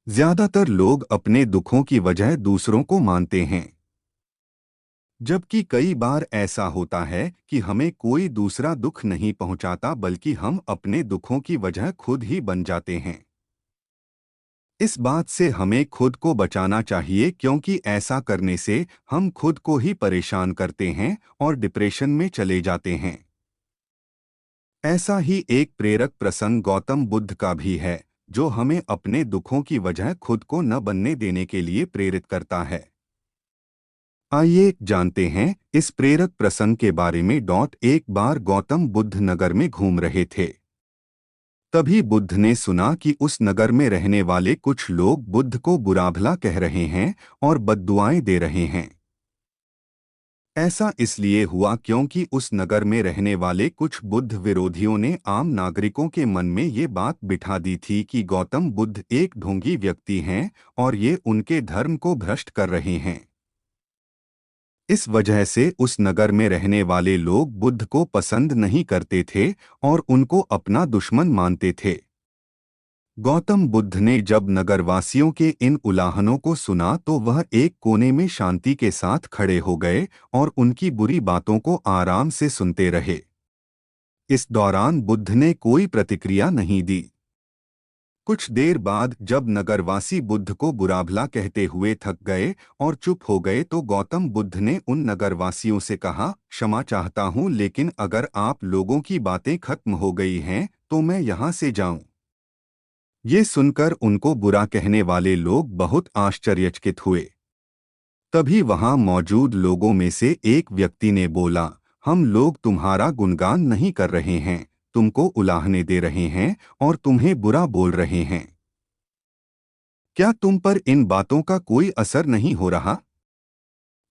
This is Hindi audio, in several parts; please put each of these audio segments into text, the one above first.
ज्यादातर लोग अपने दुखों की वजह दूसरों को मानते हैं, जबकि कई बार ऐसा होता है कि हमें कोई दूसरा दुख नहीं पहुंचाता बल्कि हम अपने दुखों की वजह खुद ही बन जाते हैं। इस बात से हमें खुद को बचाना चाहिए क्योंकि ऐसा करने से हम खुद को ही परेशान करते हैं और डिप्रेशन में चले जाते हैं। ऐसा ही एक प्रेरक प्रसंग गौतम बुद्ध का भी है, जो हमें अपने दुखों की वजह खुद को न बनने देने के लिए प्रेरित करता है। आइए जानते हैं इस प्रेरक प्रसंग के बारे में। एक बार गौतम बुद्ध नगर में घूम रहे थे। तभी बुद्ध ने सुना कि उस नगर में रहने वाले कुछ लोग बुद्ध को बुरा भला कह रहे हैं और बद्दुआएं दे रहे हैं। ऐसा इसलिए हुआ क्योंकि उस नगर में रहने वाले कुछ बुद्ध विरोधियों ने आम नागरिकों के मन में ये बात बिठा दी थी कि गौतम बुद्ध एक ढोंगी व्यक्ति हैं और ये उनके धर्म को भ्रष्ट कर रहे हैं। इस वजह से उस नगर में रहने वाले लोग बुद्ध को पसंद नहीं करते थे और उनको अपना दुश्मन मानते थे। गौतम बुद्ध ने जब नगरवासियों के इन उलाहनों को सुना तो वह एक कोने में शांति के साथ खड़े हो गए और उनकी बुरी बातों को आराम से सुनते रहे। इस दौरान बुद्ध ने कोई प्रतिक्रिया नहीं दी। कुछ देर बाद जब नगरवासी बुद्ध को बुरा भला कहते हुए थक गए और चुप हो गए तो गौतम बुद्ध ने उन नगरवासियों से कहा, क्षमा चाहता हूँ, लेकिन अगर आप लोगों की बातें खत्म हो गई हैं तो मैं यहाँ से जाऊँ। ये सुनकर उनको बुरा कहने वाले लोग बहुत आश्चर्यचकित हुए। तभी वहां मौजूद लोगों में से एक व्यक्ति ने बोला, हम लोग तुम्हारा गुणगान नहीं कर रहे हैं, तुमको उलाहने दे रहे हैं और तुम्हें बुरा बोल रहे हैं। क्या तुम पर इन बातों का कोई असर नहीं हो रहा?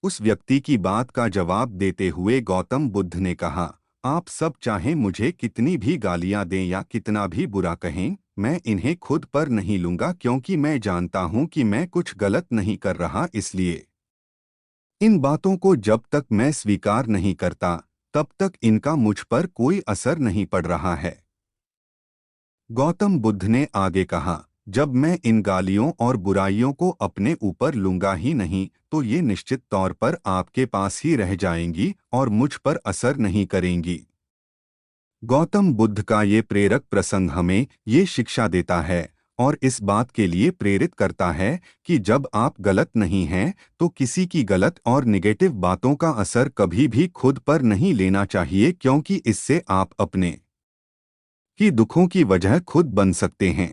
उस व्यक्ति की बात का जवाब देते हुए गौतम बुद्ध ने कहा, आप सब चाहे मुझे कितनी भी गालियां दें या कितना भी बुरा कहें, मैं इन्हें खुद पर नहीं लूंगा क्योंकि मैं जानता हूं कि मैं कुछ गलत नहीं कर रहा। इसलिए इन बातों को जब तक मैं स्वीकार नहीं करता तब तक इनका मुझ पर कोई असर नहीं पड़ रहा है। गौतम बुद्ध ने आगे कहा, जब मैं इन गालियों और बुराइयों को अपने ऊपर लूंगा ही नहीं तो ये निश्चित तौर पर आपके पास ही रह जाएंगी और मुझ पर असर नहीं करेंगी। गौतम बुद्ध का ये प्रेरक प्रसंग हमें ये शिक्षा देता है और इस बात के लिए प्रेरित करता है कि जब आप गलत नहीं हैं तो किसी की गलत और निगेटिव बातों का असर कभी भी खुद पर नहीं लेना चाहिए, क्योंकि इससे आप अपने की दुखों की वजह खुद बन सकते हैं।